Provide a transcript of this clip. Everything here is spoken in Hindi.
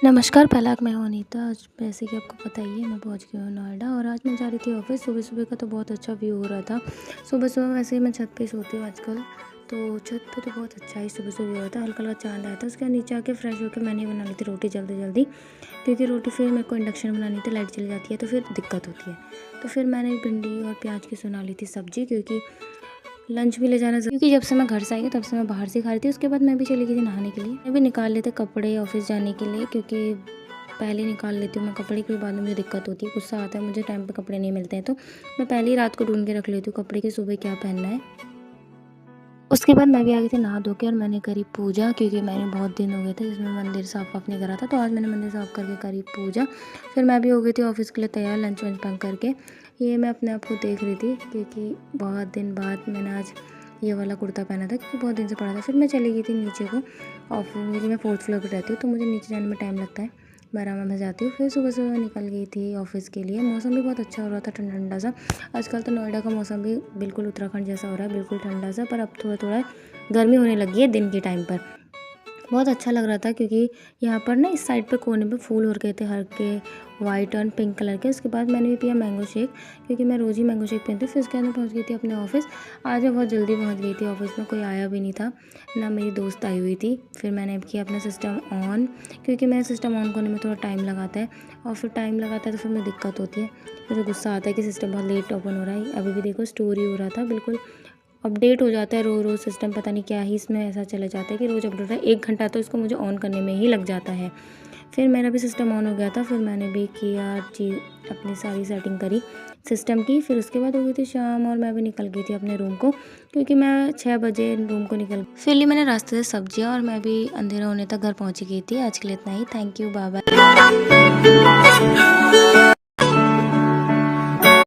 नमस्कार पहला मैं हूँ अनीता। आज जैसे कि आपको पता ही है मैं पहुँच गई हूँ नोएडा और आज मैं जा रही थी ऑफिस। सुबह सुबह का तो बहुत अच्छा व्यू हो रहा था। सुबह सुबह वैसे ही मैं छत पे सोती हूँ आजकल, तो छत पे तो बहुत अच्छा ही सुबह सुबह व्यू हो रहा था। हल्का हल्का चांद आया था। उसके बाद नीचे आके फ्रेश होकर मैंने ही बना ली थी रोटी जल्दी जल्दी, क्योंकि रोटी फिर मेरे को इंडक्शन बनानी थी, लाइट चली जाती है तो फिर दिक्कत होती है। तो फिर मैंने भिंडी और प्याज की सुना ली थी सब्जी, क्योंकि लंच भी ले जाना क्योंकि जब से मैं घर से आई हूँ तब से मैं बाहर से खा रही थी। उसके बाद मैं भी चली गई थी नहाने के लिए। मैं भी निकाल लेते कपड़े ऑफिस जाने के लिए, क्योंकि पहले निकाल लेती हूँ मैं कपड़े, के बाद में मुझे दिक्कत होती है, गुस्सा आता है मुझे, टाइम पे कपड़े नहीं मिलते हैं तो मैं पहले ही रात को ढूंढ के रख लेती हूँ कपड़े की सुबह क्या पहनना है। उसके बाद मैं भी आ गई थी नहा धो के और मैंने करी पूजा, क्योंकि मैंने बहुत दिन हो गए थे जिसमें मंदिर साफ़ नहीं करा था, तो आज मैंने मंदिर साफ़ करके करी पूजा। फिर मैं भी हो गई थी ऑफिस के लिए तैयार, लंच वंच पैक करके। ये मैं अपने आप को देख रही थी, क्योंकि बहुत दिन बाद मैंने आज ये वाला कुर्ता पहना था, क्योंकि बहुत दिन से पड़ा था। फिर मैं चली गई थी नीचे को ऑफिस, क्योंकि मैं 4th फ्लोर पर रहती हूँ तो मुझे नीचे जाने में टाइम लगता है, मैं आराम से जाती हूँ। फिर सुबह सुबह निकल गई थी ऑफिस के लिए। मौसम भी बहुत अच्छा हो रहा था, ठंडा ठंडा सा। आजकल तो नोएडा का मौसम भी बिल्कुल उत्तराखंड जैसा हो रहा है, बिल्कुल ठंडा सा, पर अब थोड़ा थोड़ा गर्मी होने लगी है दिन के टाइम पर। बहुत अच्छा लग रहा था, क्योंकि यहाँ पर ना इस साइड पे कोने पे फूल हो गए थे हल्के वाइट और पिंक कलर के। उसके बाद मैंने भी पिया मैंगो शेक, क्योंकि मैं रोज़ ही मैंगो शेक पीती हूँ। फिर उसके बाद मैं पहुँच गई थी अपने ऑफिस। आज मैं बहुत जल्दी पहुँच गई थी ऑफिस में, कोई आया भी नहीं था, ना मेरी दोस्त आई हुई थी। फिर मैंने किया अपना सिस्टम ऑन, क्योंकि मेरा सिस्टम ऑन करने में थोड़ा टाइम लगाता है, और फिर टाइम लगाता है तो फिर मुझे दिक्कत होती है, मुझे गुस्सा आता है कि सिस्टम बहुत लेट ओपन हो रहा है। अभी भी देखो स्टोरी हो रहा था, बिल्कुल अपडेट हो जाता है रोज़ सिस्टम, पता नहीं क्या ही इसमें ऐसा चला जाता है कि रोज़ अपडेट है। 1 घंटा तो इसको मुझे ऑन करने में ही लग जाता है। फिर मेरा भी सिस्टम ऑन हो गया था, फिर मैंने भी किया चीज़, अपनी सारी सेटिंग करी सिस्टम की। फिर उसके बाद हो गई थी शाम और मैं भी निकल गई थी अपने रूम को, क्योंकि मैं 6 बजे रूम को निकल। फिर ली मैंने रास्ते से सब्जियाँ और मैं भी अंधेरा होने तक घर पहुँच गई थी। आज के लिए इतना ही। Thank you, bye bye.